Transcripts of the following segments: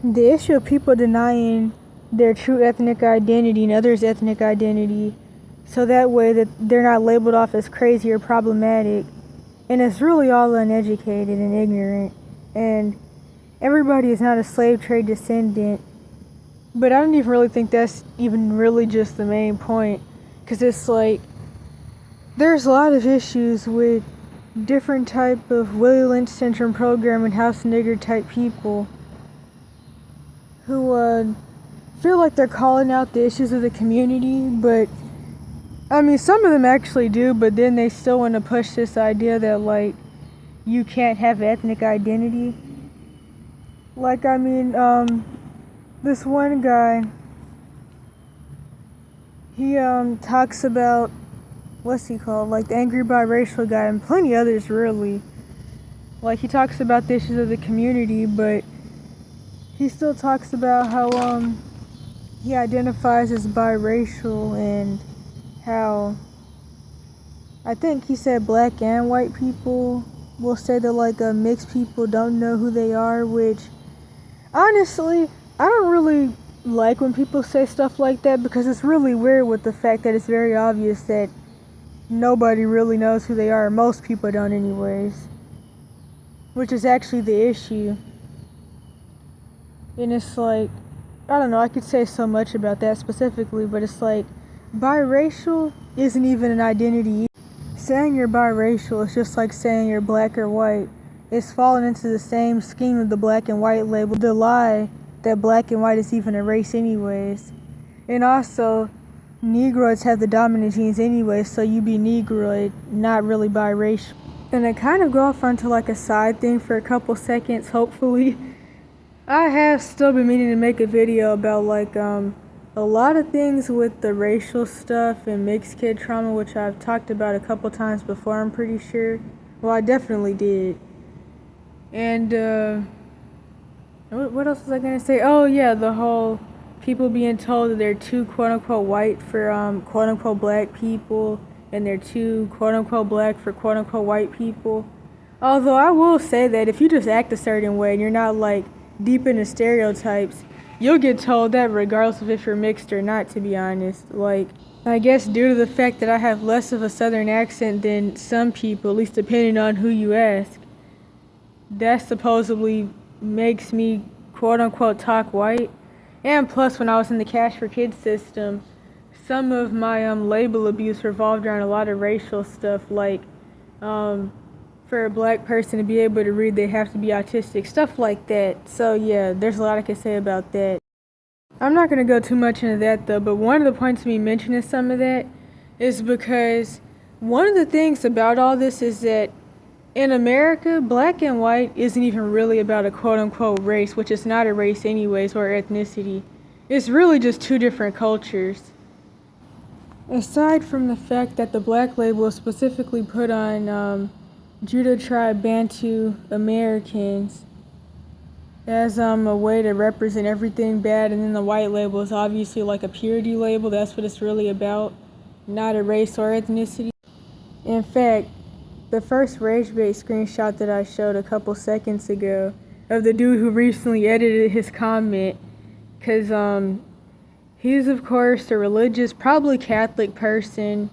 the issue of people denying their true ethnic identity and others' ethnic identity, so that way that they're not labeled off as crazy or problematic. And it's really all uneducated and ignorant. And everybody is not a slave trade descendant. But I don't even really think that's even really just the main point. Because it's like, there's a lot of issues with different type of Willie Lynch syndrome program and house nigger type people who feel like they're calling out the issues of the community, but I mean, some of them actually do, but then they still want to push this idea that, like, you can't have ethnic identity. Like, I mean, this one guy, he talks about, what's he called, like the angry biracial guy, and plenty others really. Like, he talks about the issues of the community, but he still talks about how he identifies as biracial, and how I think he said black and white people will say that, like, mixed people don't know who they are, which honestly I don't really like when people say stuff like that, because it's really weird with the fact that it's very obvious that nobody really knows who they are. Most people don't anyways, which is actually the issue. And it's like, I don't know, I could say so much about that specifically, but it's like, biracial isn't even an identity. Saying you're biracial is just like saying you're black or white. It's fallen into the same scheme of the black and white label, the lie that black and white is even a race anyways. And also, Negroids have the dominant genes anyway, so you be Negroid, not really biracial. And I kind of go off onto like a side thing for a couple seconds, hopefully. I have still been meaning to make a video about like a lot of things with the racial stuff and mixed kid trauma, which I've talked about a couple times before, I'm pretty sure. Well, I definitely did. And what else was I gonna say? Oh yeah, the whole people being told that they're too quote-unquote white for quote-unquote black people, and they're too quote-unquote black for quote-unquote white people. Although I will say that if you just act a certain way and you're not like deep into stereotypes, you'll get told that regardless of if you're mixed or not, to be honest. Like, I guess due to the fact that I have less of a southern accent than some people, at least depending on who you ask, that supposedly makes me quote-unquote talk white. And plus, when I was in the Cash for Kids system, some of my label abuse revolved around a lot of racial stuff, like for a black person to be able to read, they have to be autistic, stuff like that. So yeah, there's a lot I could say about that. I'm not going to go too much into that though, but one of the points of me mentioning some of that is because one of the things about all this is that in America, black and white isn't even really about a quote-unquote race, which is not a race anyways, or ethnicity. It's really just two different cultures. Aside from the fact that the black label is specifically put on Judah tribe Bantu Americans as a way to represent everything bad, and then the white label is obviously like a purity label. That's what it's really about, not a race or ethnicity. In fact, the first rage bait screenshot that I showed a couple seconds ago of the dude who recently edited his comment, because he's of course a religious, probably Catholic person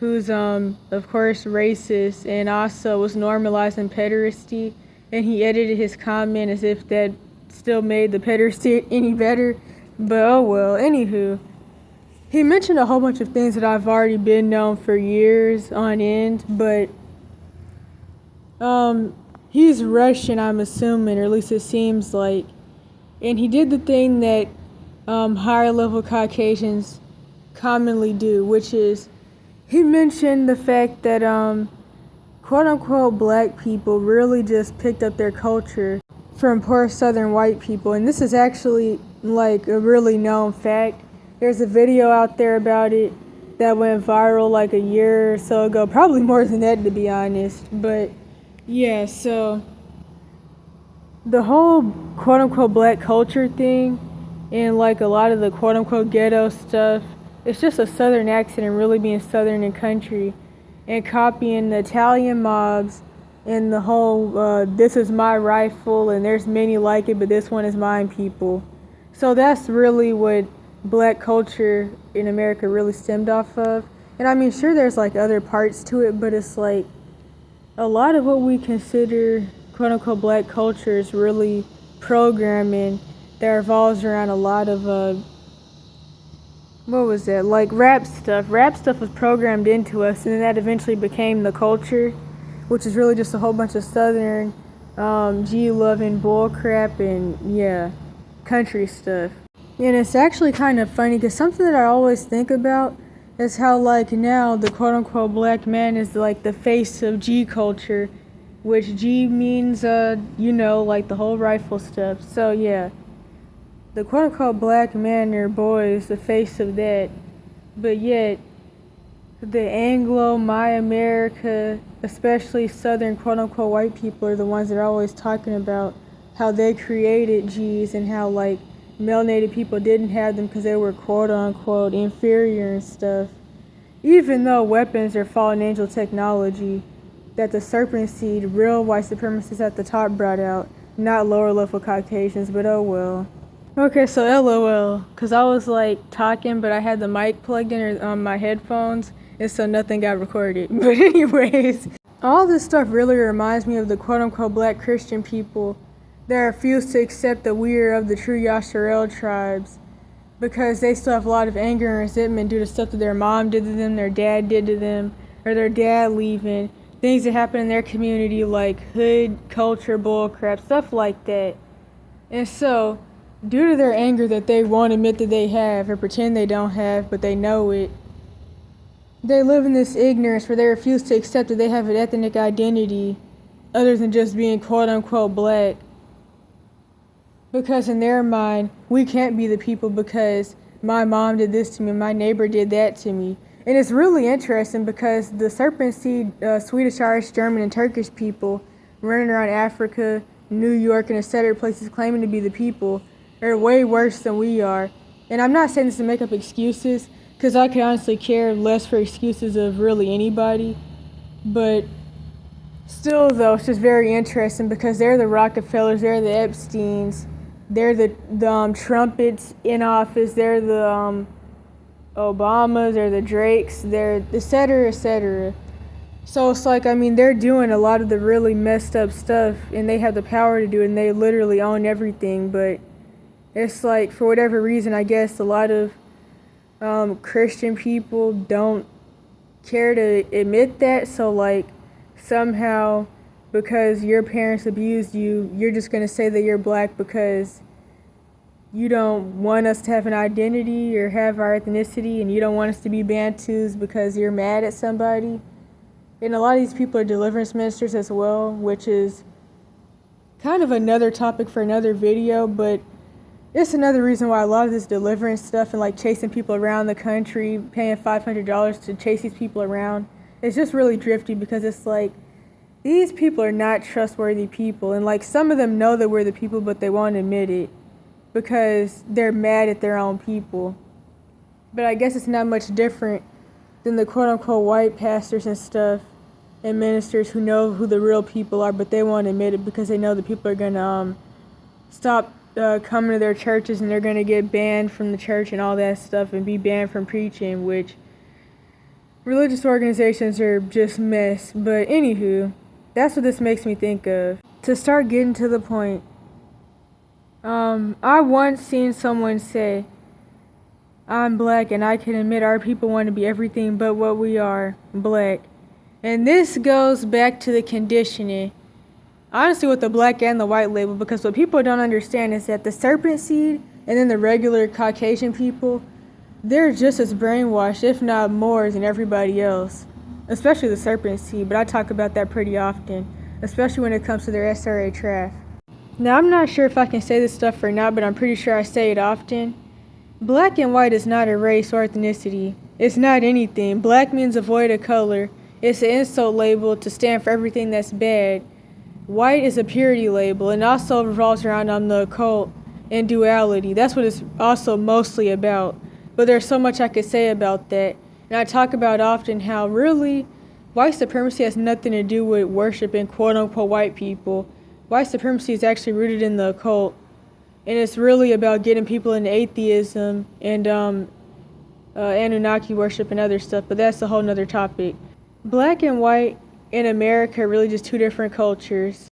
who's of course racist and also was normalizing pederasty, and he edited his comment as if that still made the pederasty any better. But oh well. Anywho, he mentioned a whole bunch of things that I've already been known for years on end, but he's Russian, I'm assuming, or at least it seems like, and he did the thing that higher level Caucasians commonly do, which is he mentioned the fact that quote-unquote black people really just picked up their culture from poor southern white people. And this is actually like a really known fact. There's a video out there about it that went viral like a year or so ago, probably more than that to be honest. But yeah, so the whole quote-unquote black culture thing and like a lot of the quote-unquote ghetto stuff, it's just a southern accent and really being southern and country and copying the Italian mobs and the whole this is my rifle and there's many like it but this one is mine people. So that's really what black culture in America really stemmed off of. And I mean, sure, there's like other parts to it, but it's like a lot of what we consider quote unquote black culture is really programming that revolves around a lot of what was that, like rap stuff. Rap stuff was programmed into us, and then that eventually became the culture, which is really just a whole bunch of southern G-loving bull crap and yeah, country stuff. And it's actually kind of funny because something that I always think about is how like now the quote unquote black man is like the face of G culture, which G means like the whole rifle stuff. So yeah, the quote unquote black man or boy is the face of that, but yet the Anglo, my America, especially southern quote unquote white people are the ones that are always talking about how they created G's and how like melanated people didn't have them because they were quote unquote inferior and stuff. Even though weapons are fallen angel technology that the serpent seed, real white supremacists at the top brought out, not lower level Caucasians, but oh well. Okay, so LOL, because I was like talking, but I had the mic plugged in on my headphones, and so nothing got recorded. But anyways, all this stuff really reminds me of the quote-unquote black Christian people that refuse to accept that we are of the true Yasharel tribes, because they still have a lot of anger and resentment due to stuff that their mom did to them, their dad did to them, or their dad leaving, things that happen in their community like hood culture, bullcrap, stuff like that. And so due to their anger that they won't admit that they have or pretend they don't have, but they know it, they live in this ignorance where they refuse to accept that they have an ethnic identity other than just being quote-unquote black. Because in their mind, we can't be the people because my mom did this to me, my neighbor did that to me. And it's really interesting because the serpent seed, Swedish, Irish, German, and Turkish people running around Africa, New York, and etc. places claiming to be the people are way worse than we are. And I'm not saying this to make up excuses, because I could honestly care less for excuses of really anybody. But still, though, it's just very interesting because they're the Rockefellers, they're the Epsteins, they're the trumpets in office, they're the Obamas, they're the Drakes, they're etc., etc. So it's like, I mean, they're doing a lot of the really messed up stuff, and they have the power to do it, and they literally own everything, but it's like, for whatever reason, I guess a lot of Christian people don't care to admit that. So like somehow because your parents abused you, you're just going to say that you're black because you don't want us to have an identity or have our ethnicity, and you don't want us to be Bantus because you're mad at somebody. And a lot of these people are deliverance ministers as well, which is kind of another topic for another video, but it's another reason why a lot of this deliverance stuff and like chasing people around the country, paying $500 to chase these people around, it's just really drifty because it's like, these people are not trustworthy people. And like some of them know that we're the people, but they won't admit it because they're mad at their own people. But I guess it's not much different than the quote unquote white pastors and stuff and ministers who know who the real people are, but they won't admit it because they know the people are gonna stop coming to their churches, and they're going to get banned from the church and all that stuff and be banned from preaching, which religious organizations are just mess. But anywho, that's what this makes me think of. To start getting to the point, I once seen someone say, I'm black and I can admit our people want to be everything but what we are, black. And this goes back to the conditioning. Honestly, with the black and the white label, because what people don't understand is that the serpent seed and then the regular Caucasian people, they're just as brainwashed, if not more, than everybody else. Especially the serpent seed, but I talk about that pretty often, especially when it comes to their SRA trap. Now, I'm not sure if I can say this stuff or not, but I'm pretty sure I say it often. Black and white is not a race or ethnicity. It's not anything. Black means a void of color. It's an insult label to stand for everything that's bad. White is a purity label, and also revolves around the occult and duality. That's what it's also mostly about. But there's so much I could say about that. And I talk about often how really white supremacy has nothing to do with worshiping quote-unquote white people. White supremacy is actually rooted in the occult, and it's really about getting people into atheism and Anunnaki worship and other stuff, but that's a whole nother topic. Black and white in America are really just two different cultures.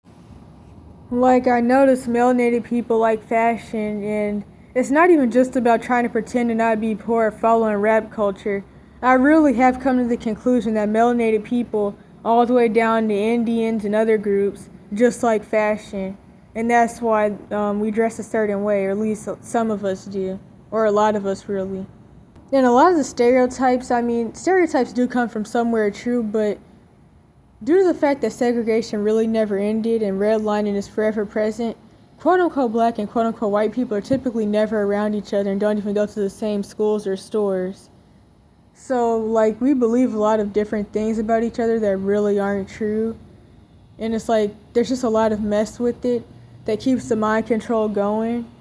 Like, I noticed melanated people like fashion, and it's not even just about trying to pretend to not be poor or following rap culture. I really have come to the conclusion that melanated people, all the way down to Indians and other groups, just like fashion. And that's why we dress a certain way, or at least some of us do, or a lot of us really. And a lot of the stereotypes, stereotypes do come from somewhere true, but due to the fact that segregation really never ended and redlining is forever present, quote-unquote black and quote-unquote white people are typically never around each other and don't even go to the same schools or stores. So, like, we believe a lot of different things about each other that really aren't true. And it's like, there's just a lot of mess with it that keeps the mind control going.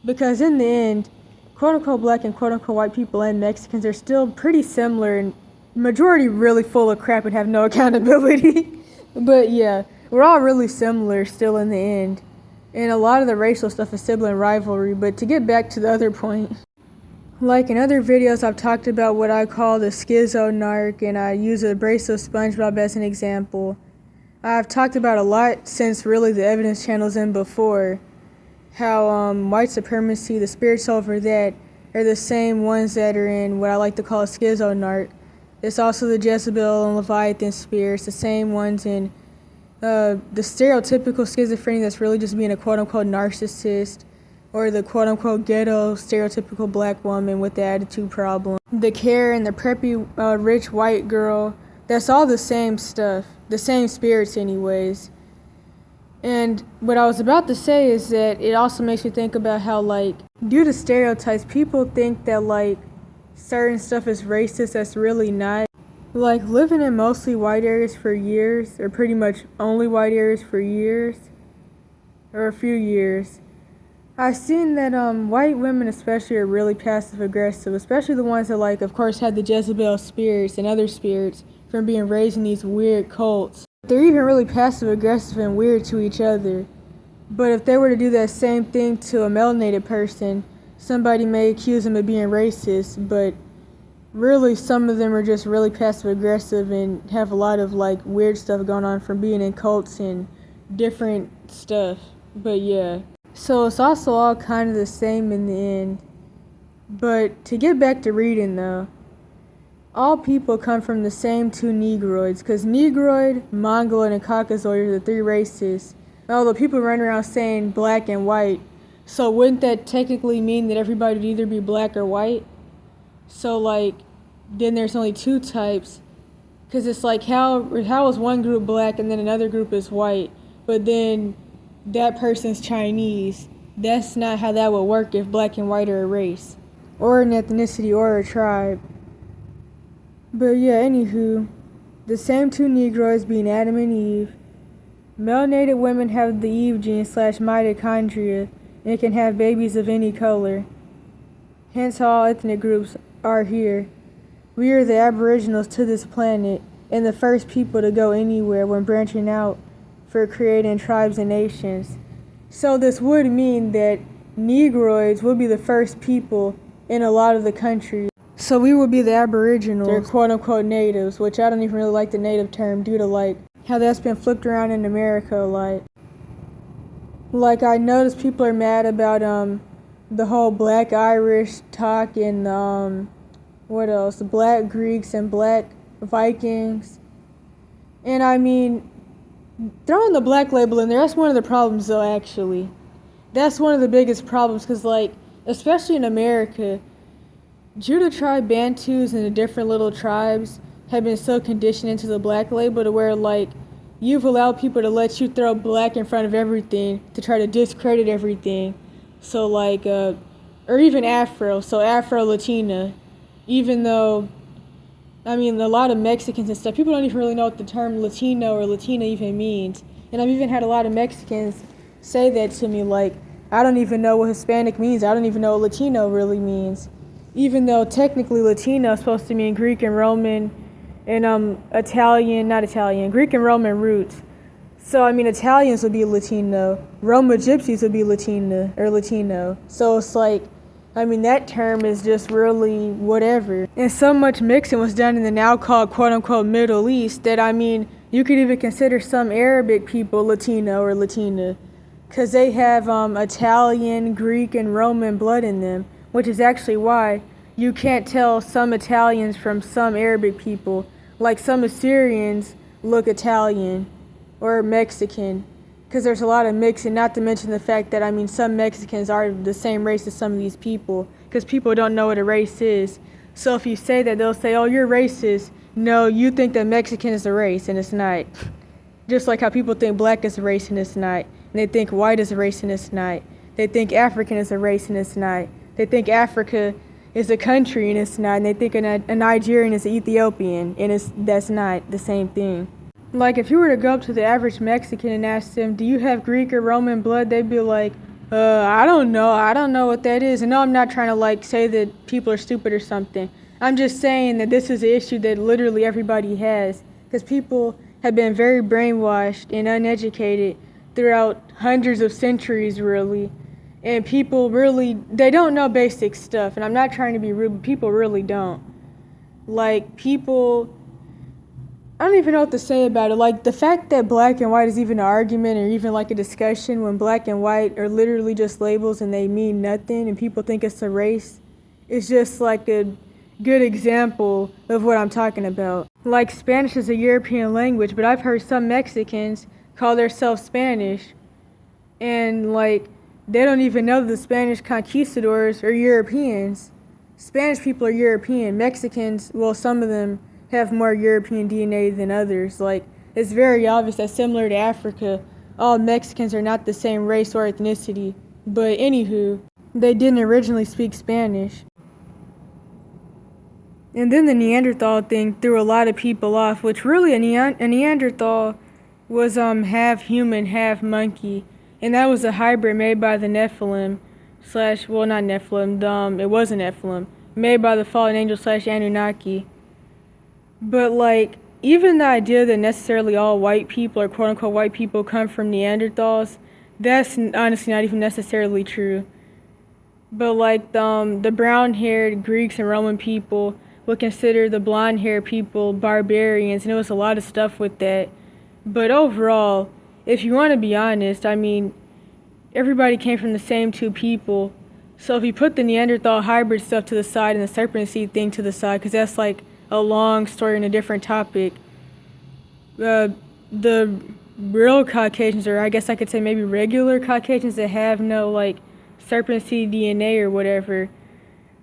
Because in the end, quote-unquote black and quote-unquote white people and Mexicans are still pretty similar, and majority really full of crap and have no accountability. But yeah, we're all really similar still in the end. And a lot of the racial stuff is sibling rivalry. But to get back to the other point, like in other videos, I've talked about what I call the schizo narc, and I use a abrasive SpongeBob as an example. I've talked about a lot since really the evidence channel's in before, how white supremacy, the spirits over that, are the same ones that are in what I like to call a schizo narc. It's also the Jezebel and Leviathan spirits, the same ones in the stereotypical schizophrenia that's really just being a quote-unquote narcissist, or the quote-unquote ghetto stereotypical black woman with the attitude problem. The Karen, the preppy rich white girl, that's all the same stuff, the same spirits anyways. And what I was about to say is that it also makes me think about how, like, due to stereotypes, people think that, like, certain stuff is racist that's really not. Like, living in mostly white areas for years, or pretty much only white areas for years, or a few years, I've seen that white women especially are really passive aggressive, especially the ones that, like, of course had the Jezebel spirits and other spirits from being raised in these weird cults. They're even really passive aggressive and weird to each other. But if they were to do that same thing to a melanated person, somebody may accuse them of being racist, but really some of them are just really passive aggressive and have a lot of, like, weird stuff going on from being in cults and different stuff. But yeah. So it's also all kind of the same in the end. But to get back to reading though, all people come from the same two Negroids, because Negroid, Mongoloid, and Caucasoid are the three races. Although people run around saying black and white, so wouldn't that technically mean that everybody would either be black or white? So, like, then there's only two types, because it's like, how is one group black and then another group is white, but then that person's Chinese? That's not how that would work if black and white are a race, or an ethnicity, or a tribe. But yeah, anywho, the same two Negroids being Adam and Eve. Melanated women have the Eve gene / mitochondria and can have babies of any color. Hence all ethnic groups are here. We are the aboriginals to this planet and the first people to go anywhere when branching out for creating tribes and nations. So this would mean that Negroids will be the first people in a lot of the countries. So we would be the aboriginals. They're quote-unquote natives, which I don't even really like the native term due to, like, how that's been flipped around in America a lot. Like, I noticed people are mad about the whole black Irish talk and what else? The black Greeks and black Vikings. And I mean, throwing the black label in there, that's one of the problems though, actually. That's one of the biggest problems, because, like, especially in America, Judah tribe, Bantus, and the different little tribes have been so conditioned into the black label to where, like, you've allowed people to let you throw black in front of everything to try to discredit everything. So, like, or even Afro, so Afro-Latina. Even though, I mean, a lot of Mexicans and stuff, people don't even really know what the term Latino or Latina even means. And I've even had a lot of Mexicans say that to me, like, I don't even know what Hispanic means. I don't even know what Latino really means. Even though technically Latino is supposed to mean Greek and Roman and Greek and Roman roots. So I mean, Italians would be Latino, Roma Gypsies would be Latina or Latino. So it's like, I mean, that term is just really whatever. And so much mixing was done in the now called quote unquote Middle East that, I mean, you could even consider some Arabic people Latino or Latina, because they have Italian, Greek, and Roman blood in them, which is actually why you can't tell some Italians from some Arabic people. Like some Assyrians look Italian or Mexican, because there's a lot of mixing, not to mention the fact that, I mean, some Mexicans are the same race as some of these people, because people don't know what a race is. So if you say that, they'll say, oh, you're racist. No, you think that Mexican is a race, and it's not. Just like how people think black is a race, and it's not. And they think white is a race, and it's not. They think African is a race, and it's not. They think Africa is a country, and it's not. And they think a Nigerian is an Ethiopian, and that's not the same thing. Like, if you were to go up to the average Mexican and ask them, do you have Greek or Roman blood? They'd be like, I don't know what that is. And no, I'm not trying to, like, say that people are stupid or something. I'm just saying that this is an issue that literally everybody has, because people have been very brainwashed and uneducated throughout hundreds of centuries, really. And people really, they don't know basic stuff. And I'm not trying to be rude, but people really don't. Like, people, I don't even know what to say about it. Like, the fact that black and white is even an argument or even like a discussion when black and white are literally just labels and they mean nothing and people think it's a race is just like a good example of what I'm talking about. Like, Spanish is a European language, but I've heard some Mexicans call themselves Spanish, and like, they don't even know the Spanish conquistadors are Europeans. Spanish people are European. Mexicans, well, some of them have more European DNA than others. Like, it's very obvious that similar to Africa, all Mexicans are not the same race or ethnicity. But anywho, they didn't originally speak Spanish. And then the Neanderthal thing threw a lot of people off, which really a Neanderthal was half human, half monkey. And that was a hybrid made by the Nephilim, well, not Nephilim, it was a Nephilim, made by the fallen angel / Anunnaki. But like, even the idea that necessarily all white people or quote unquote white people come from Neanderthals, that's honestly not even necessarily true. But like, the brown-haired Greeks and Roman people would consider the blonde-haired people barbarians, and it was a lot of stuff with that. But overall, if you want to be honest, I mean, everybody came from the same two people. So if you put the Neanderthal hybrid stuff to the side and the serpent seed thing to the side, because that's like a long story and a different topic, the real Caucasians, or I guess I could say maybe regular Caucasians that have no like serpent seed DNA or whatever,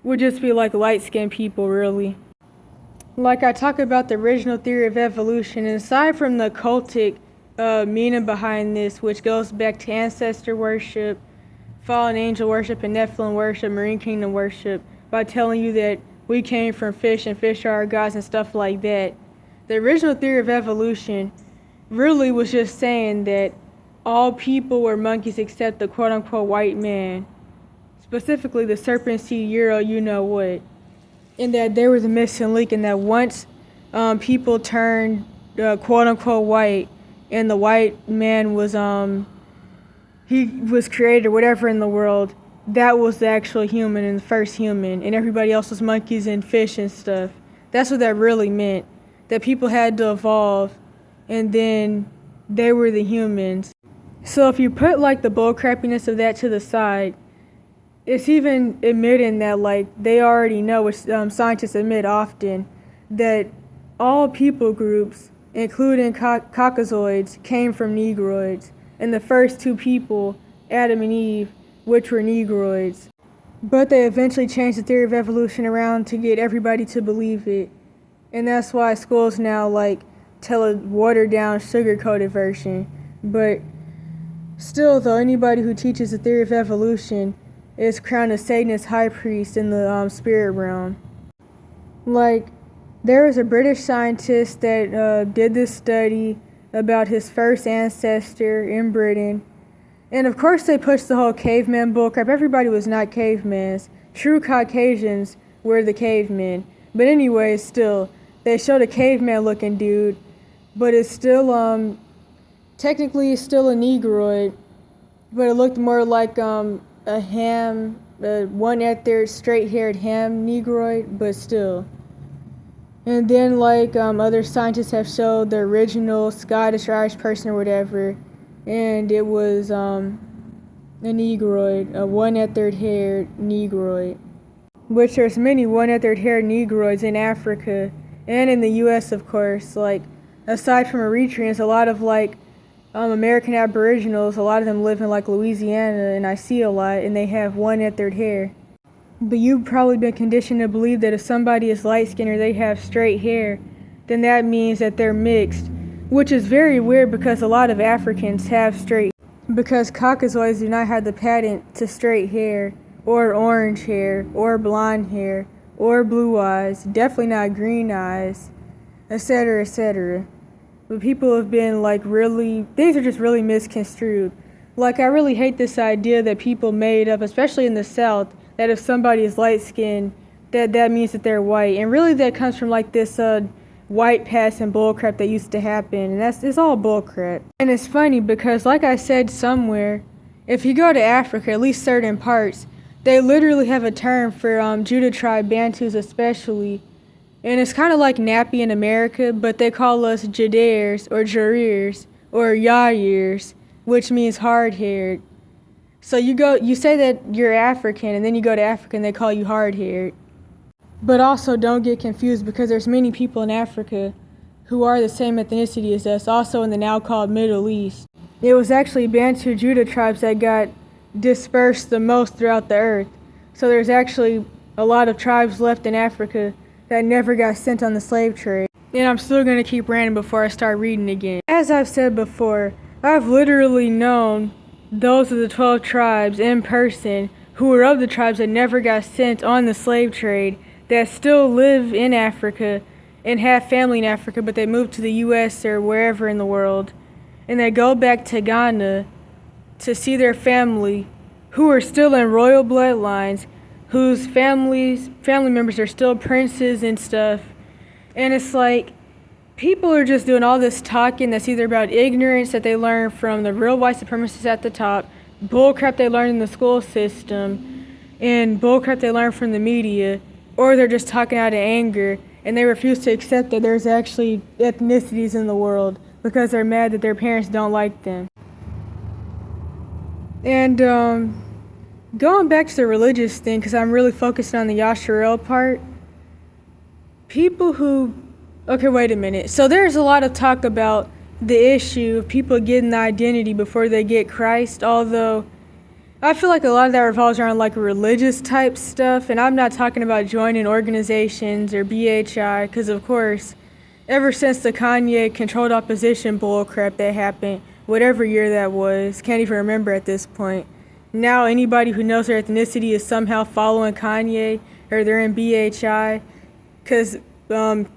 would just be like light-skinned people, really. Like, I talk about the original theory of evolution, and aside from the cultic meaning behind this, which goes back to ancestor worship, fallen angel worship, and Nephilim worship, marine kingdom worship, by telling you that we came from fish and fish are our gods and stuff like that, the original theory of evolution really was just saying that all people were monkeys except the quote-unquote white man, specifically the serpent seed Euro you-know-what, and that there was a missing link, and that once people turned quote-unquote white, and the white man was he was created or whatever in the world, that was the actual human and the first human, and everybody else was monkeys and fish and stuff. That's what that really meant, that people had to evolve and then they were the humans. So if you put like the bullcrappiness of that to the side, it's even admitting that like they already know, which scientists admit often, that all people groups, including Caucasoids, came from Negroids, and the first two people, Adam and Eve, which were Negroids. But they eventually changed the theory of evolution around to get everybody to believe it, and that's why schools now like tell a watered-down, sugar-coated version. But still, though, anybody who teaches the theory of evolution is crowned as Satanist high priest in the spirit realm. Like, there was a British scientist that did this study about his first ancestor in Britain. And of course they pushed the whole caveman bullcrap. Everybody was not cavemans. True Caucasians were the cavemen. But anyway, still, They showed a caveman looking dude, but it's still technically it's still a negroid, but it looked more like a ham, one at their straight-haired ham negroid, but still. And then like other scientists have showed the original Scottish or Irish person or whatever, and it was a negroid, a one-at-third-haired negroid. Which there's many one-at-third-haired negroids in Africa and in the U.S. of course. Like aside from Eritreans, a lot of like American Aboriginals, a lot of them live in like Louisiana, and I see a lot, and they have one-at-third hair. But you've probably been conditioned to believe that if somebody is light-skinned or they have straight hair, then that means that they're mixed, which is very weird because a lot of Africans have straight, because Caucasians do not have the patent to straight hair, or orange hair, or blonde hair, or blue eyes, definitely not green eyes, etc., etc. But people have been like really, things are just really misconstrued. Like I really hate this idea that people made up, especially in the South, that if somebody is light-skinned, that means that they're white. And really that comes from like this white passing bullcrap that used to happen. And it's all bullcrap. And it's funny because like I said somewhere, if you go to Africa, at least certain parts, they literally have a term for Judah tribe Bantus especially. And it's kind of like nappy in America, but they call us yiddlers or jarirs or yiddlers, which means hard-haired. So you say that you're African, and then you go to Africa and they call you hard-haired. But also don't get confused because there's many people in Africa who are the same ethnicity as us, also in the now called Middle East. It was actually Bantu Judah tribes that got dispersed the most throughout the earth. So there's actually a lot of tribes left in Africa that never got sent on the slave trade. And I'm still going to keep ranting before I start reading again. As I've said before, I've literally known those of the 12 tribes in person who were of the tribes that never got sent on the slave trade, that still live in Africa and have family in Africa, but they moved to the U.S. or wherever in the world, and they go back to Ghana to see their family who are still in royal bloodlines, whose family members are still princes and stuff. And it's like people are just doing all this talking that's either about ignorance that they learn from the real white supremacists at the top, bullcrap they learn in the school system, and bullcrap they learn from the media, or they're just talking out of anger and they refuse to accept that there's actually ethnicities in the world because they're mad that their parents don't like them. And going back to the religious thing, because I'm really focused on the Yasharel part, people who... Okay, wait a minute. So there's a lot of talk about the issue of people getting the identity before they get Christ, although I feel like a lot of that revolves around like religious type stuff, and I'm not talking about joining organizations or BHI, because of course, ever since the Kanye controlled opposition bullcrap that happened, whatever year that was, can't even remember at this point, now anybody who knows their ethnicity is somehow following Kanye, or they're in BHI, because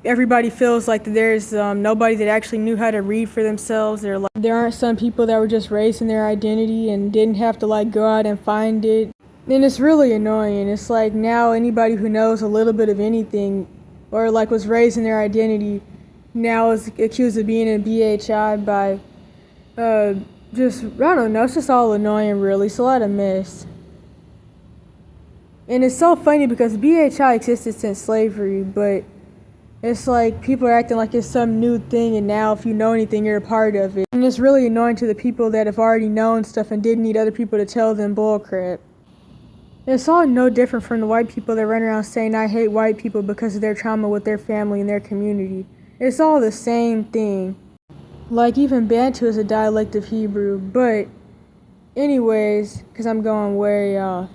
everybody feels like there's nobody that actually knew how to read for themselves. There aren't some people that were just raised in their identity and didn't have to like go out and find it. And it's really annoying. It's like now anybody who knows a little bit of anything or like was raised in their identity now is accused of being in BHI by just, I don't know, it's just all annoying really. It's a lot of mess. And it's so funny because BHI existed since slavery, but it's like people are acting like it's some new thing, and now if you know anything, you're a part of it. And it's really annoying to the people that have already known stuff and didn't need other people to tell them bullcrap. It's all no different from the white people that run around saying, I hate white people because of their trauma with their family and their community. It's all the same thing. Like even Bantu is a dialect of Hebrew, but anyways, because I'm going way off.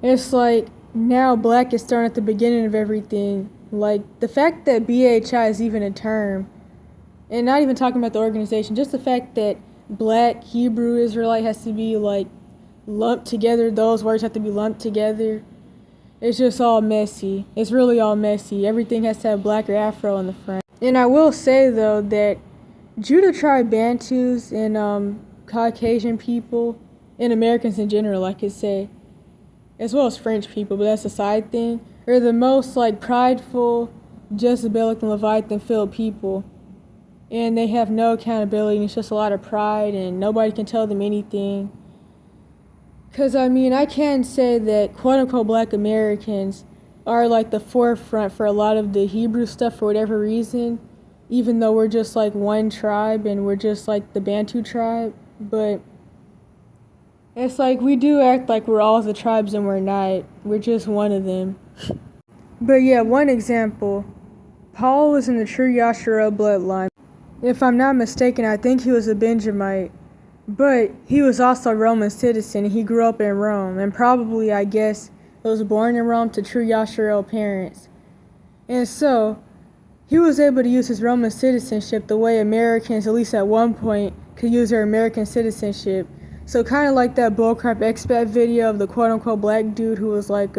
It's like now black is thrown at the beginning of everything. Like, the fact that BHI is even a term, and not even talking about the organization, just the fact that black, Hebrew, Israelite has to be, like, lumped together, those words have to be lumped together, it's just all messy. It's really all messy. Everything has to have black or Afro in the front. And I will say, though, that Judah tribe Bantus and Caucasian people, and Americans in general, I could say, as well as French people, but that's a side thing, are the most like prideful, Jezebelic and Leviathan-filled people. And they have no accountability, and it's just a lot of pride, and nobody can tell them anything. Because, I mean, I can say that quote-unquote Black Americans are like the forefront for a lot of the Hebrew stuff for whatever reason, even though we're just like one tribe and we're just like the Bantu tribe. But it's like we do act like we're all the tribes and we're not. We're just one of them. But yeah, one example. Paul was in the true Yasharel bloodline. If I'm not mistaken, I think he was a Benjamite. But he was also a Roman citizen, and he grew up in Rome. And probably, I guess, was born in Rome to true Yasharel parents. And so, he was able to use his Roman citizenship the way Americans, at least at one point, could use their American citizenship. So kind of like that bullcrap expat video of the quote-unquote black dude who was like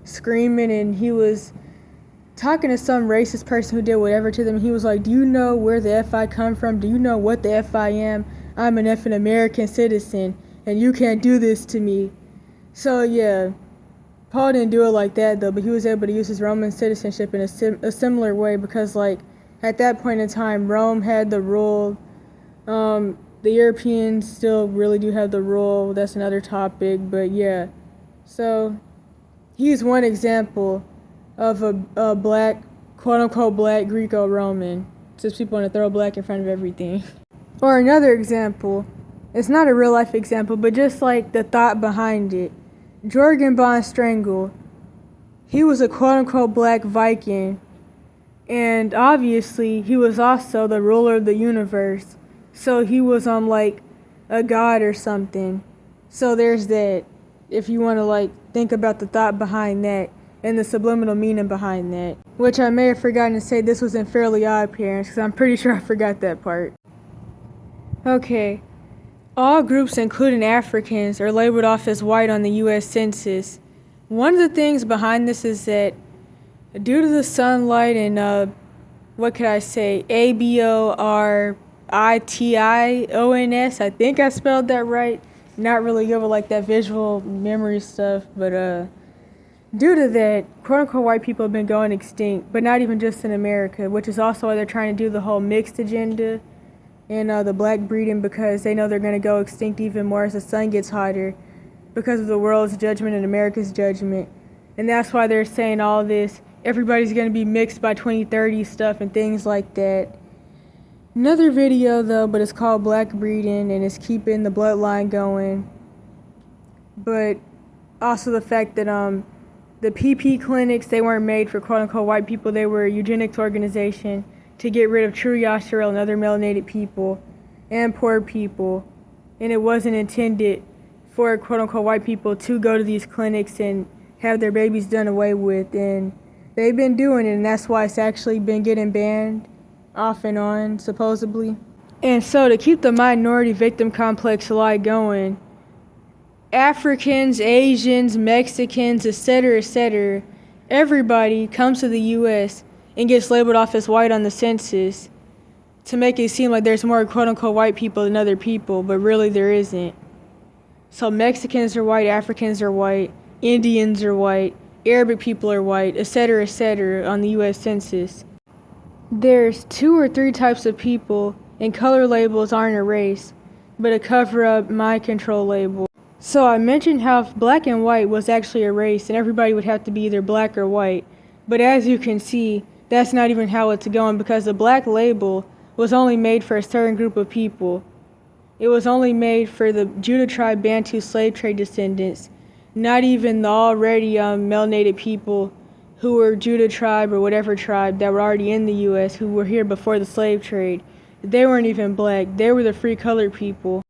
screaming, and he was talking to some racist person who did whatever to them. He was like, do you know where the F I come from? Do you know what the F I am? I'm an effing American citizen, and you can't do this to me. So yeah, Paul didn't do it like that though, but he was able to use his Roman citizenship in a similar way, because like at that point in time, Rome had the rule. The Europeans still really do have the rule. That's another topic, but yeah. So he's one example of a black, quote-unquote black Greco-Roman, since people want to throw black in front of everything. Or another example, it's not a real-life example, but just like the thought behind it. Jorgen von Strangle, he was a quote-unquote black Viking, and obviously he was also the ruler of the universe, so he was like a god or something. So there's that, if you want to like think about the thought behind that and the subliminal meaning behind that, which I may have forgotten to say this was in Fairly Odd Parents, because I'm pretty sure I forgot that part. Okay, all groups, including Africans, are labeled off as white on the U.S. Census. One of the things behind this is that due to the sunlight and what could I say, ABORITIONS, I think I spelled that right. Not really good with like that visual memory stuff, but due to that, quote-unquote white people have been going extinct, but not even just in America, which is also why they're trying to do the whole mixed agenda and the black breeding, because they know they're going to go extinct even more as the sun gets hotter because of the world's judgment and America's judgment. And that's why they're saying all this, everybody's going to be mixed by 2030 stuff and things like that. Another video though, but it's called Black Breeding, and it's keeping the bloodline going. But also the fact that the PP clinics, they weren't made for quote-unquote white people. They were a eugenics organization to get rid of true Yasharel and other melanated people and poor people. And it wasn't intended for quote-unquote white people to go to these clinics and have their babies done away with. And they've been doing it, and that's why it's actually been getting banned off and on, supposedly. And so to keep the minority victim complex lie going, Africans, Asians, Mexicans, etc., everybody comes to the U.S. and gets labeled off as white on the census to make it seem like there's more quote-unquote white people than other people, but really there isn't. So Mexicans are white, Africans are white, Indians are white, Arabic people are white, etc. on the U.S. Census. There's 2 or 3 types of people, and color labels aren't a race, but a cover-up mind control label. So I mentioned how if black and white was actually a race, and everybody would have to be either black or white. But as you can see, that's not even how it's going, because the black label was only made for a certain group of people. It was only made for the Judah tribe Bantu slave trade descendants, not even the already melanated people who were Judah tribe or whatever tribe that were already in the U.S., who were here before the slave trade. They weren't even black. They were the free colored people.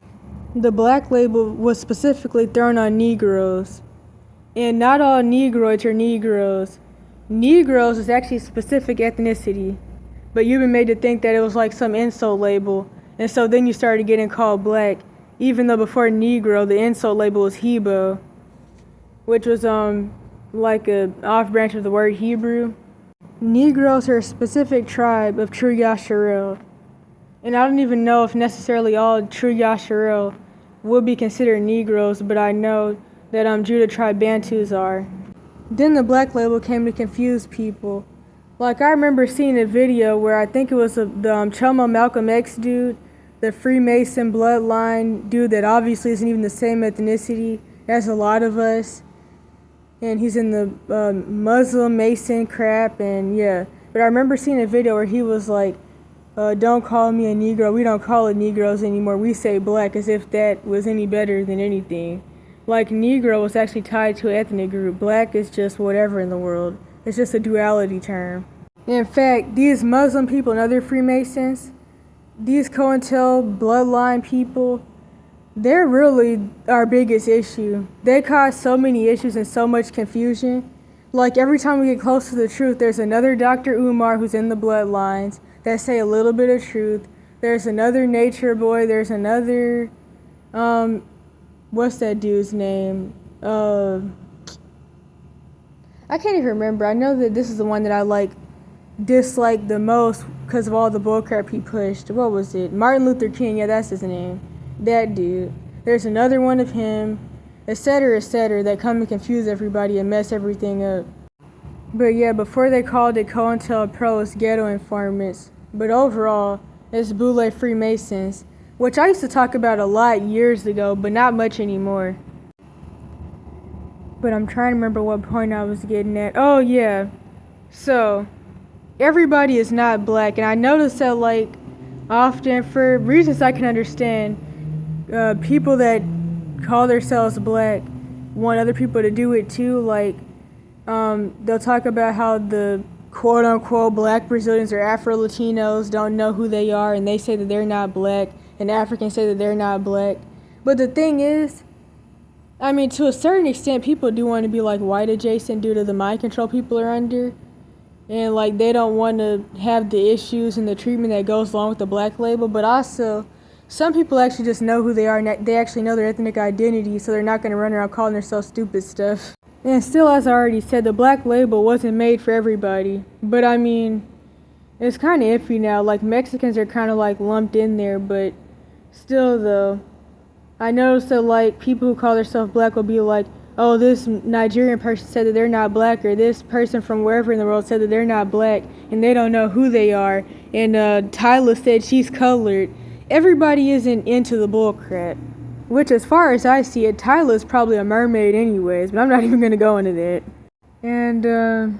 The black label was specifically thrown on Negroes. And not all Negroids are Negroes. Negroes is actually a specific ethnicity. But you've been made to think that it was like some insult label. And so then you started getting called black. Even though before Negro, the insult label was Hebo, which was like a off branch of the word Hebrew. Negroes are a specific tribe of true Yasharel. And I don't even know if necessarily all true Yasharel would be considered Negroes, but I know that Judah tribe Bantus are. Then the black label came to confuse people. Like, I remember seeing a video where I think it was the Chomo Malcolm X dude, the Freemason bloodline dude that obviously isn't even the same ethnicity as a lot of us. And he's in the Muslim Mason crap, and yeah. But I remember seeing a video where he was like, don't call me a Negro. We don't call it Negroes anymore. We say black, as if that was any better than anything. Like, Negro was actually tied to an ethnic group. Black is just whatever in the world. It's just a duality term. In fact, these Muslim people and other Freemasons, these COINTEL bloodline people, they're really our biggest issue. They cause so many issues and so much confusion. Like, every time we get close to the truth, there's another Dr. Umar who's in the bloodlines that say a little bit of truth. There's another Nature Boy. There's another, what's that dude's name? I can't even remember. I know that this is the one that I dislike the most because of all the bullcrap he pushed. What was it? Martin Luther King. Yeah, that's his name. That dude. There's another one of him, etc., that come and confuse everybody and mess everything up. But yeah, before they called it COINTELPRO, it's ghetto informants. But overall, it's Boule Freemasons, which I used to talk about a lot years ago, but not much anymore. But I'm trying to remember what point I was getting at. Oh yeah, so everybody is not black, and I noticed that often, for reasons I can understand, people that call themselves black want other people to do it too. They'll talk about how the quote-unquote black Brazilians or Afro-Latinos don't know who they are, and they say that they're not black, and Africans say that they're not black. But the thing is, I mean, to a certain extent, people do want to be white adjacent due to the mind control people are under, and they don't want to have the issues and the treatment that goes along with the black label. But also, some people actually just know who they are, and they actually know their ethnic identity, so they're not going to run around calling themselves stupid stuff. And still, as I already said, the black label wasn't made for everybody. But I mean, it's kind of iffy now. Mexicans are kind of lumped in there, but still though, I noticed that people who call themselves black will be like, oh, this Nigerian person said that they're not black, or this person from wherever in the world said that they're not black, and they don't know who they are. And Tyler said she's colored. Everybody isn't into the bullcrap. Which, as far as I see it, Tyler's probably a mermaid anyways, but I'm not even going to go into that. And,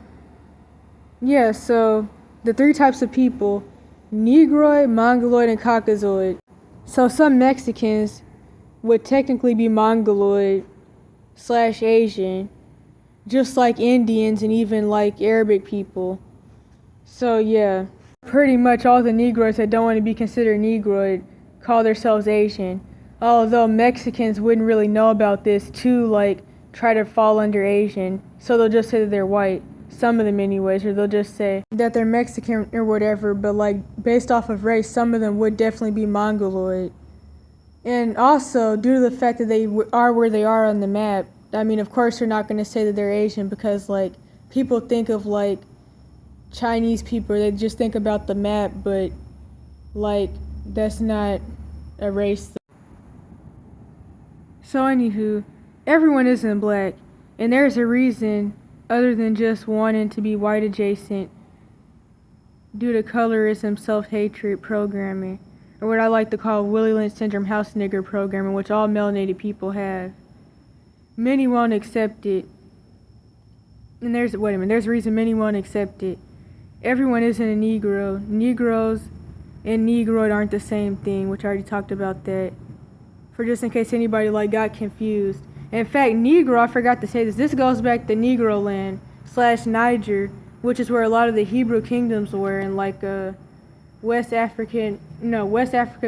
yeah, so the three types of people: Negroid, Mongoloid, and Caucasoid. So some Mexicans would technically be Mongoloid/Asian, just like Indians and even Arabic people. So, yeah, pretty much all the Negroids that don't want to be considered Negroid call themselves Asian. Although Mexicans wouldn't really know about this to try to fall under Asian, so they'll just say that they're white, some of them anyways, or they'll just say that they're Mexican or whatever, but based off of race, some of them would definitely be Mongoloid. And also, due to the fact that they are where they are on the map, I mean, of course they're not going to say that they're Asian, because people think of Chinese people, they just think about the map, but that's not a race. So anywho, everyone isn't black, and there's a reason other than just wanting to be white adjacent due to colorism, self-hatred programming, or what I like to call Willie Lynch syndrome house nigger programming, which all melanated people have. Many won't accept it, and there's a reason many won't accept it. Everyone isn't a Negro. Negroes and Negroid aren't the same thing, which I already talked about that. For just in case anybody got confused. In fact, Negro, I forgot to say this. This goes back to Negro land / Niger, which is where a lot of the Hebrew kingdoms were, in West Africa,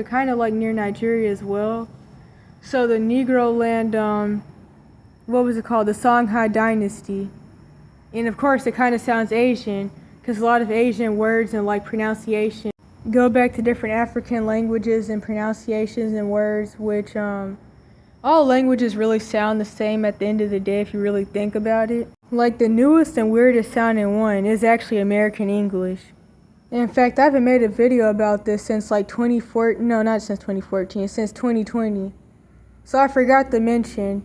kind of near Nigeria as well. So the Negro land, what was it called? The Songhai dynasty. And of course, it kind of sounds Asian, because a lot of Asian words and pronunciation go back to different African languages and pronunciations and words, which all languages really sound the same at the end of the day if you really think about it. The newest and weirdest sounding one is actually American English. In fact, I haven't made a video about this since 2014, no, not since 2014, since 2020. So I forgot to mention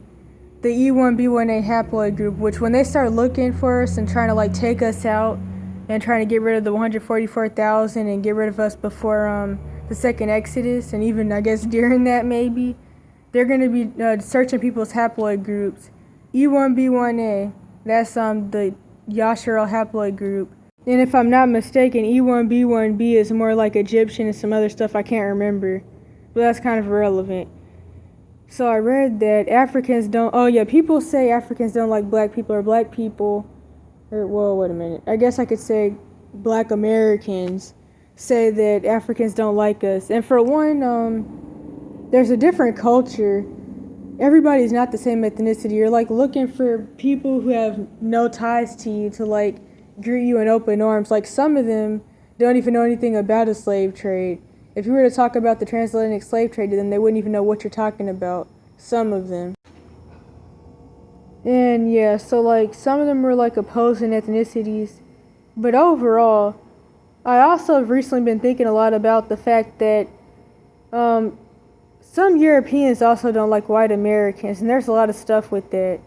the E1B1A haploid group, which when they start looking for us and trying to take us out, and trying to get rid of the 144,000 and get rid of us before the second Exodus, and even I guess during that maybe, they're going to be searching people's haploid groups. E1B1A, that's the Yasharel haploid group. And if I'm not mistaken, E1B1B is more like Egyptian and some other stuff I can't remember, but that's kind of irrelevant. So I read that Africans don't, people say Africans don't like black people, or black people, or, well, wait a minute. I guess I could say black Americans say that Africans don't like us. And for one, there's a different culture. Everybody's not the same ethnicity. You're like looking for people who have no ties to you to like greet you in open arms. Like some of them don't even know anything about a slave trade. If you were to talk about the transatlantic slave trade to them, they wouldn't even know what you're talking about. Some of them. And yeah, so like some of them were like opposing ethnicities. But overall, I also have recently been thinking a lot about the fact that some Europeans also don't like white Americans, and there's a lot of stuff with that.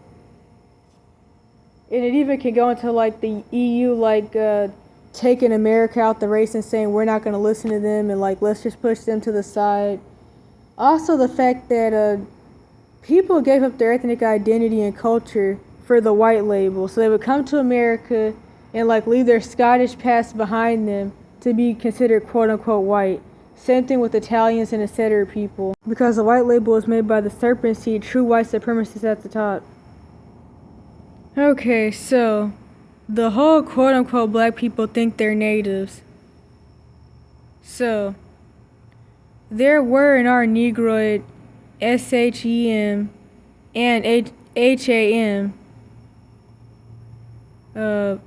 And it even can go into like the EU, like taking America out the race and saying we're not going to listen to them and like let's just push them to the side. Also the fact that people gave up their ethnic identity and culture for the white label, so they would come to America and like leave their Scottish past behind them to be considered quote unquote white. Same thing with Italians and etc. people, because the white label is made by the serpent seed, true white supremacists at the top. Okay, so the whole quote unquote black people think they're natives. So there were and are Negroid, SHEM, and HAM,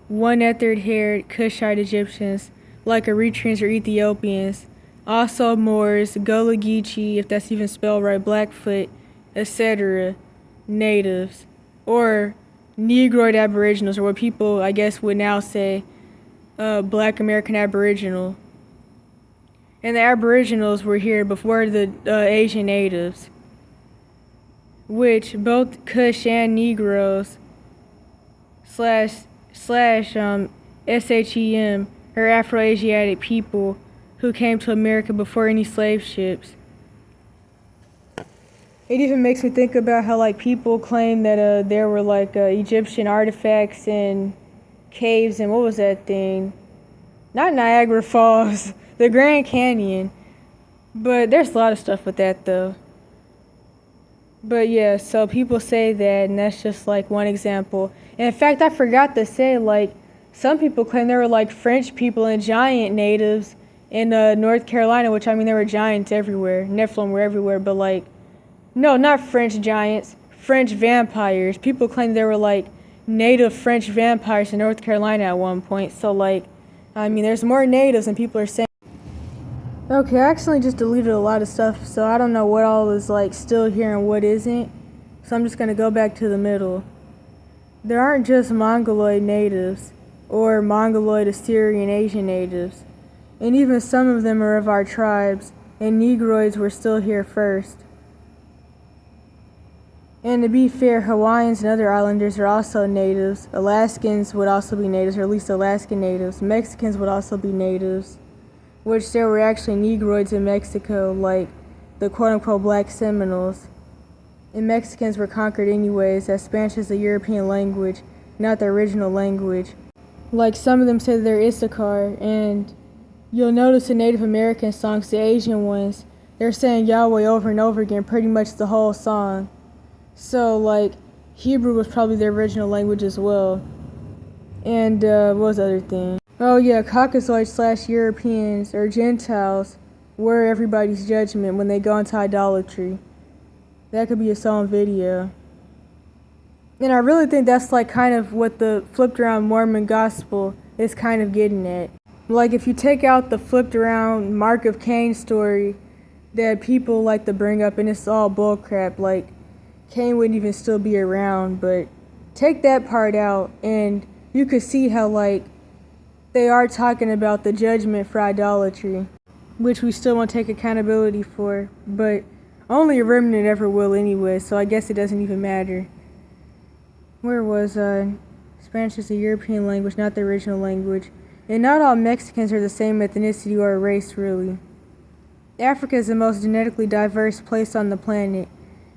one-ethered haired Cushite Egyptians, like Eritreans or Ethiopians, also Moors, Gullah Geechee, if that's even spelled right, Blackfoot, etc., natives, or Negroid Aboriginals, or what people, I guess, would now say Black American Aboriginal. And the Aboriginals were here before the Asian natives, which both Kush and Negroes slash SHEM are Afro-Asiatic people who came to America before any slave ships. It even makes me think about how like people claim that there were like Egyptian artifacts and caves and what was that thing? Not Niagara Falls, the Grand Canyon. But there's a lot of stuff with that though. But yeah, so people say that, and that's just like one example. And in fact, I forgot to say, like, some people claim there were like French people and giant natives in North Carolina, which I mean there were giants everywhere. Nephilim were everywhere, but like, no, not French giants, French vampires. People claim there were like native French vampires in North Carolina at one point. So like, I mean there's more natives than people are saying. Okay, I accidentally just deleted a lot of stuff, so I don't know what all is like still here and what isn't. So I'm just gonna go back to the middle. There aren't just Mongoloid natives or Mongoloid Assyrian Asian natives. And even some of them are of our tribes, and Negroids were still here first. And to be fair, Hawaiians and other islanders are also natives. Alaskans would also be natives, or at least Alaskan natives. Mexicans would also be natives, which there were actually Negroids in Mexico, like the quote-unquote Black Seminoles. And Mexicans were conquered anyways, as Spanish is a European language, not the original language. Like some of them say they're Issachar, and you'll notice in Native American songs, the Asian ones, they're saying Yahweh over and over again, pretty much the whole song. So, like, Hebrew was probably their original language as well. And, what was the other thing? Oh yeah, Caucasians / Europeans, or Gentiles, were everybody's judgment when they go into idolatry. That could be its own video. And I really think that's, like, kind of what the flipped around Mormon gospel is kind of getting at. Like, if you take out the flipped around Mark of Cain story that people like to bring up, and it's all bullcrap, like, Cain wouldn't even still be around, but take that part out, and you could see how, like, they are talking about the judgment for idolatry, which we still won't take accountability for, but only a remnant ever will anyway, so I guess it doesn't even matter. Where was Spanish is a European language, not the original language. And not all Mexicans are the same ethnicity or race, really. Africa is the most genetically diverse place on the planet.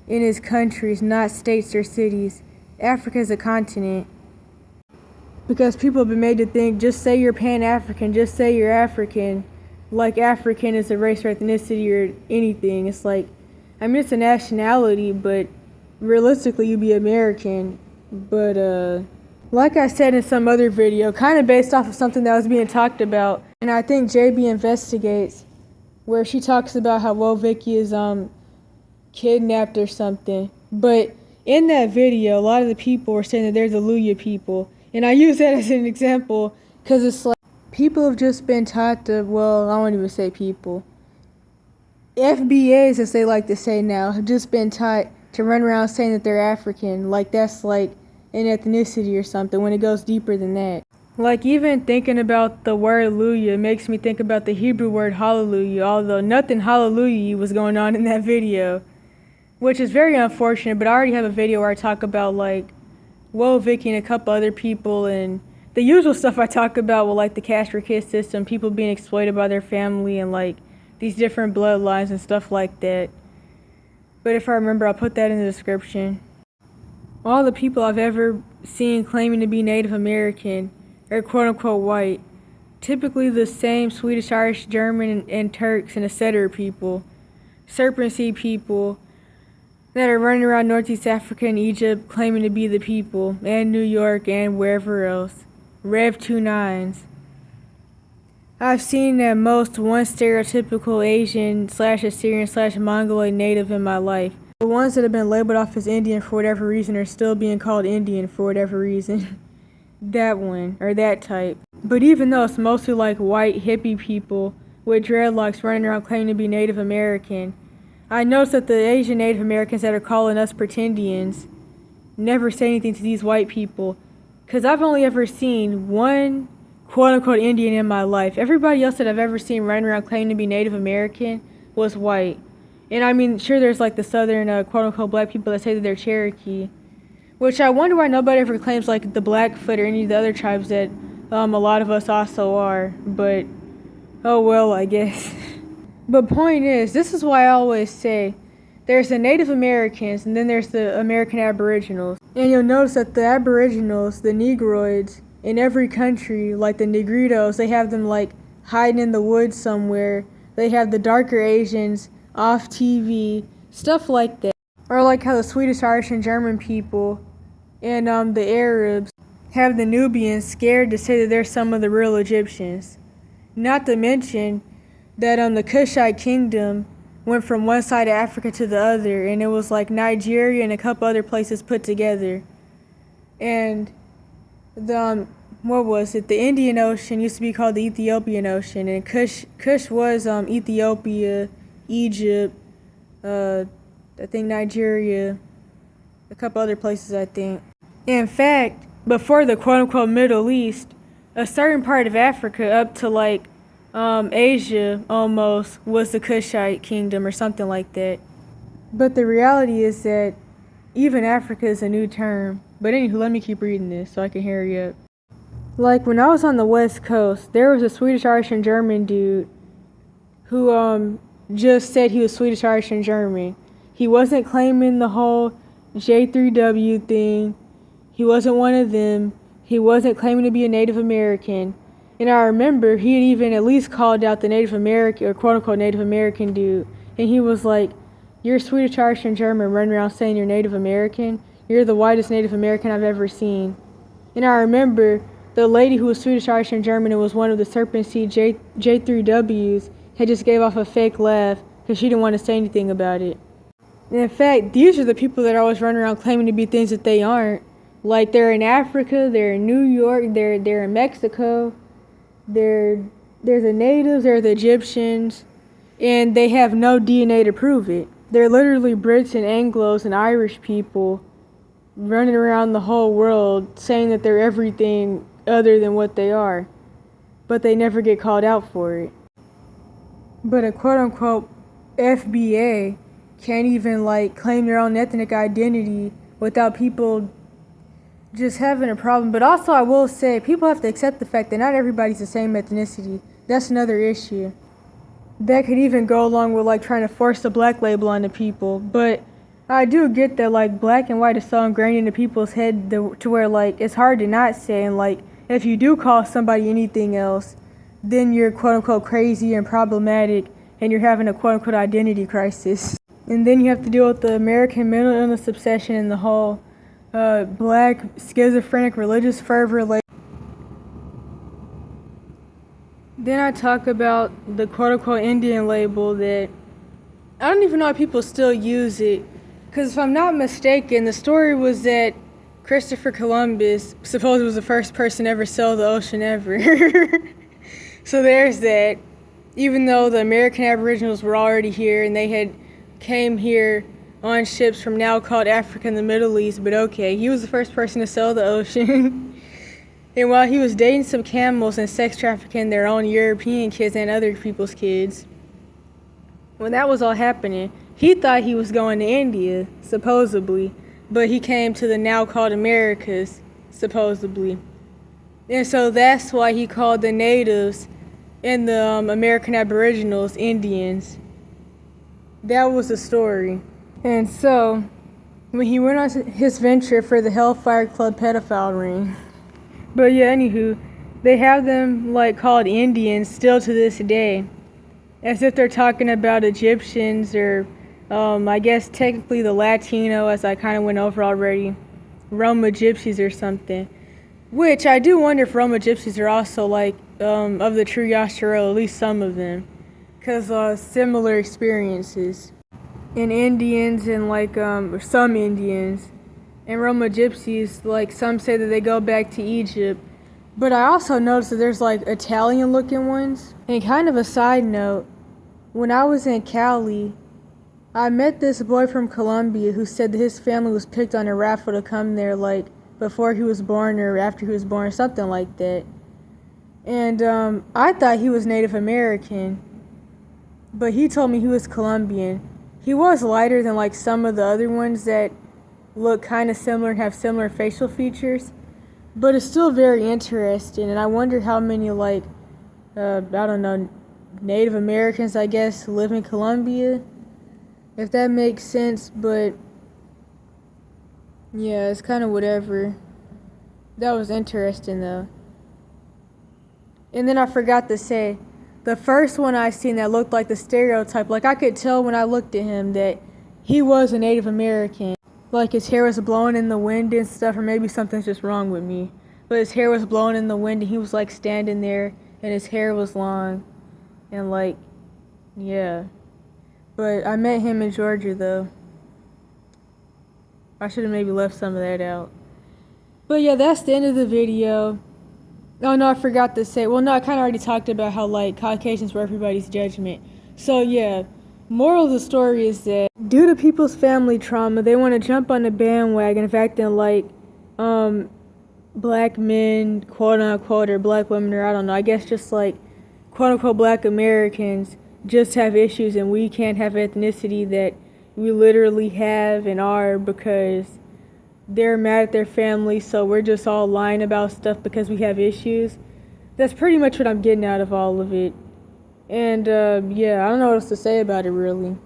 It is countries, not states or cities. Africa is a continent. Because people have been made to think, just say you're Pan-African, just say you're African. Like African is a race or ethnicity or anything. It's like, I mean, it's a nationality, but realistically you'd be American. But, like I said in some other video, kind of based off of something that was being talked about, and I think JB Investigates, where she talks about how Vicky is, kidnapped or something. But in that video, a lot of the people were saying that they're the Luya people. And I use that as an example because it's like people have just been taught to, well, I won't even say people. FBAs, as they like to say now, have just been taught to run around saying that they're African. Like that's like an ethnicity or something when it goes deeper than that. Like even thinking about the word Luya makes me think about the Hebrew word hallelujah, although nothing hallelujah was going on in that video. Which is very unfortunate, but I already have a video where I talk about like Vicky and a couple other people and the usual stuff I talk about with like the cash for kids system, people being exploited by their family and like these different bloodlines and stuff like that. But if I remember, I'll put that in the description. All the people I've ever seen claiming to be Native American are quote unquote white. Typically the same Swedish, Irish, German, and Turks and etc. people. Serpent Sea people that are running around Northeast Africa and Egypt claiming to be the people, and New York and wherever else. Rev 29s. I've seen at most one stereotypical Asian / Assyrian / Mongoloid native in my life. The ones that have been labeled off as Indian for whatever reason are still being called Indian for whatever reason. That one, or that type. But even though it's mostly like white hippie people with dreadlocks running around claiming to be Native American, I noticed that the Asian Native Americans that are calling us pretendians never say anything to these white people. Because I've only ever seen one quote-unquote Indian in my life. Everybody else that I've ever seen running around claiming to be Native American was white. And I mean, sure, there's like the southern quote-unquote black people that say that they're Cherokee. Which I wonder why nobody ever claims like the Blackfoot or any of the other tribes that a lot of us also are. But, oh well, I guess. But point is, this is why I always say, there's the Native Americans and then there's the American Aboriginals. And you'll notice that the Aboriginals, the Negroids, in every country, like the Negritos, they have them like hiding in the woods somewhere. They have the darker Asians off TV, stuff like that. Or like how the Swedish, Irish, and German people and the Arabs have the Nubians scared to say that they're some of the real Egyptians. Not to mention that the Kushite kingdom went from one side of Africa to the other, and it was like Nigeria and a couple other places put together. And the what was it? The Indian Ocean used to be called the Ethiopian Ocean, and Kush was Ethiopia, Egypt, I think Nigeria, a couple other places I think. In fact, before the quote-unquote Middle East, a certain part of Africa up to like Asia almost was the Kushite kingdom or something like that. But the reality is that even Africa is a new term. But anywho, let me keep reading this so I can hurry up. Like when I was on the West Coast, there was a Swedish, Irish, and German dude who just said he was Swedish, Irish, and German. He wasn't claiming the whole J3W thing. He wasn't one of them. He wasn't claiming to be a Native American. And I remember he had even at least called out the Native American, or quote-unquote Native American dude. And he was like, you're Swedish, Irish, and German running around saying you're Native American. You're the whitest Native American I've ever seen. And I remember the lady who was Swedish, Irish, and German and was one of the Serpent Sea J3Ws had just gave off a fake laugh because she didn't want to say anything about it. And in fact, these are the people that are always running around claiming to be things that they aren't. Like they're in Africa, they're in New York, they're in Mexico. They're the natives, they're the Egyptians, and they have no DNA to prove it. They're literally Brits and Anglos and Irish people running around the whole world saying that they're everything other than what they are. But they never get called out for it. But a quote-unquote FBA can't even like claim their own ethnic identity without people just having a problem. But also, I will say, people have to accept the fact that not everybody's the same ethnicity. That's another issue. That could even go along with like trying to force the black label onto people. But I do get that like black and white is so ingrained into people's head to where like it's hard to not say. And like if you do call somebody anything else, then you're quote unquote crazy and problematic, and you're having a quote unquote identity crisis. And then you have to deal with the American mental illness obsession and the whole black schizophrenic religious fervor. Like, then I talk about the quote unquote Indian label that I don't even know if people still use it. Because if I'm not mistaken, the story was that Christopher Columbus supposedly was the first person to ever sail the ocean ever. So there's that. Even though the American Aboriginals were already here and they had came here on ships from now called Africa and the Middle East, but okay, he was the first person to sail the ocean. And while he was dating some camels and sex trafficking their own European kids and other people's kids, when that was all happening, he thought he was going to India, supposedly, but he came to the now called Americas, supposedly. And so that's why he called the natives and the American Aboriginals Indians. That was the story. And so, when he went on his venture for the Hellfire Club pedophile ring. But yeah, anywho, they have them like called Indians still to this day. As if they're talking about Egyptians or I guess technically the Latino, as I kind of went over already, Roma Gypsies or something. Which I do wonder if Roma Gypsies are also like of the true Yasharel, at least some of them. Because similar experiences. And Indians and like some Indians and Roma Gypsies, like some say that they go back to Egypt. But I also noticed that there's like Italian looking ones. And kind of a side note, when I was in Cali, I met this boy from Colombia who said that his family was picked on a raffle to come there like before he was born or after he was born, something like that. And I thought he was Native American, but he told me he was Colombian. He was lighter than like some of the other ones that look kind of similar and have similar facial features, but it's still very interesting. And I wonder how many like I don't know, Native Americans, I guess, live in Colombia, if that makes sense. But yeah, it's kind of whatever. That was interesting though. And then I forgot to say, the first one I seen that looked like the stereotype, like I could tell when I looked at him that he was a Native American. Like his hair was blowing in the wind and stuff, or maybe something's just wrong with me. But his hair was blowing in the wind and he was like standing there and his hair was long. And like, yeah. But I met him in Georgia though. I should have maybe left some of that out. But yeah, that's the end of the video. Oh no, I forgot to say, well no, I kind of already talked about how like Caucasians were everybody's judgment. So yeah, moral of the story is that due to people's family trauma, they want to jump on the bandwagon of acting like black men, quote unquote, or black women, or I don't know, I guess just like quote unquote black Americans just have issues and we can't have ethnicity that we literally have and are because they're mad at their family, so we're just all lying about stuff because we have issues. That's pretty much what I'm getting out of all of it. And yeah, I don't know what else to say about it really.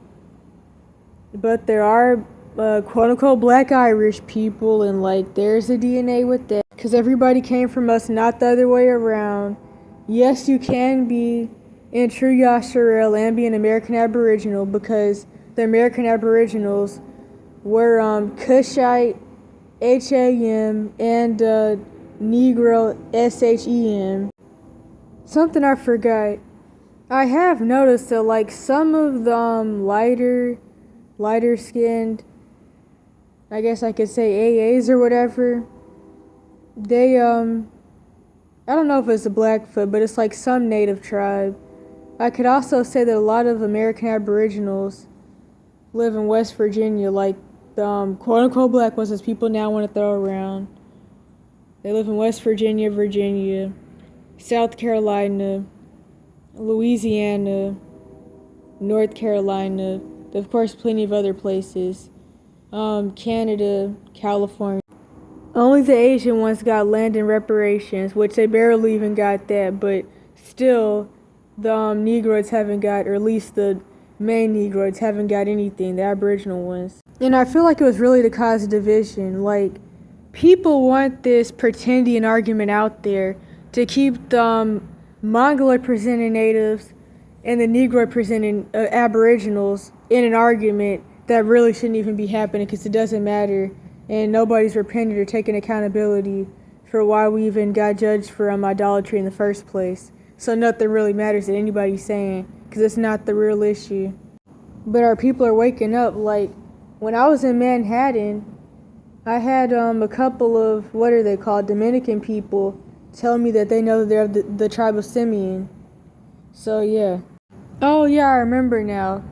But there are quote unquote black Irish people, and like there's a DNA with that. Because everybody came from us, not the other way around. Yes, you can be in true Yasharel and be an American Aboriginal, because the American Aboriginals were Cushite, Ham, and Negro, Shem. Something I forgot. I have noticed that like some of the lighter skinned, I guess I could say AAs or whatever, they I don't know if it's a Blackfoot, but it's like some native tribe. I could also say that a lot of American Aboriginals live in West Virginia, like quote-unquote black ones, as people now want to throw around. They live in West Virginia, Virginia, South Carolina, Louisiana, North Carolina, of course plenty of other places, Canada, California. Only the Asian ones got land and reparations, which they barely even got that, but still, the Negroids haven't got, or at least the main Negroids haven't got anything, the Aboriginal ones. And I feel like it was really to cause division. Like, people want this pretendian argument out there to keep the Mongoloid presenting natives and the Negroid presenting Aboriginals in an argument that really shouldn't even be happening because it doesn't matter and nobody's repented or taken accountability for why we even got judged for idolatry in the first place. So nothing really matters that anybody's saying because it's not the real issue. But our people are waking up. Like, when I was in Manhattan, I had a couple of, what are they called, Dominican people tell me that they know that they're of the tribe of Simeon. So yeah. Oh yeah, I remember now.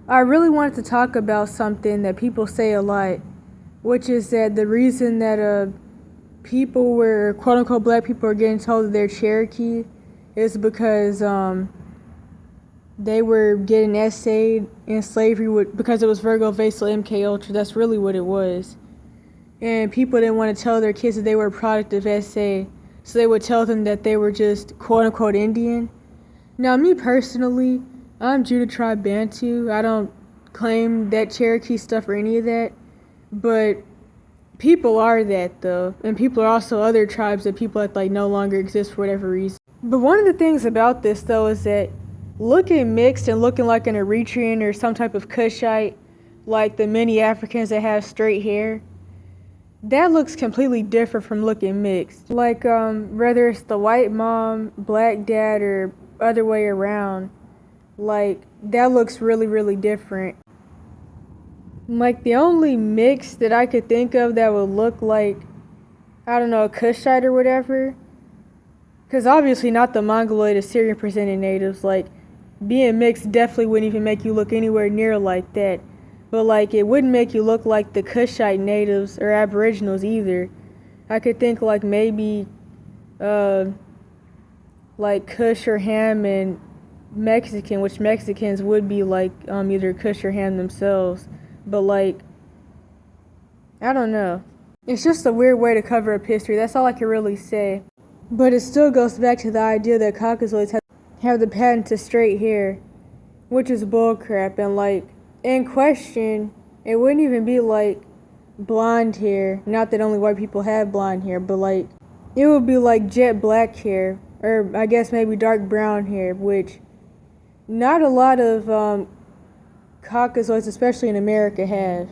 I really wanted to talk about something that people say a lot, which is that the reason that people were, quote unquote, black people are getting told that they're Cherokee is because they were getting essayed in slavery because it was Virgo Vasal MK Ultra. That's really what it was. And people didn't want to tell their kids that they were a product of SA, so they would tell them that they were just quote unquote Indian. Now, me personally, I'm Judah Tribe Bantu. I don't claim that Cherokee stuff or any of that, but people are that though, and people are also other tribes that people that like no longer exist for whatever reason. But one of the things about this though is that looking mixed and looking like an Eritrean or some type of Kushite, like the many Africans that have straight hair, that looks completely different from looking mixed. Like, whether it's the white mom, black dad, or other way around, like, that looks really, really different. Like, the only mix that I could think of that would look like, I don't know, a Kushite or whatever, because obviously not the Mongoloid Assyrian presenting natives, like, being mixed definitely wouldn't even make you look anywhere near like that. But like, it wouldn't make you look like the Kushite natives or Aboriginals either. I could think like maybe like Kush or Ham and Mexican, which Mexicans would be like either Kush or Ham themselves. But like, I don't know. It's just a weird way to cover up history. That's all I can really say. But it still goes back to the idea that Caucasians have the patent to straight hair, which is bullcrap. And like, in question, it wouldn't even be like blonde hair. Not that only white people have blonde hair, but like, it would be like jet black hair, or I guess maybe dark brown hair, which not a lot of Caucasians, especially in America, have.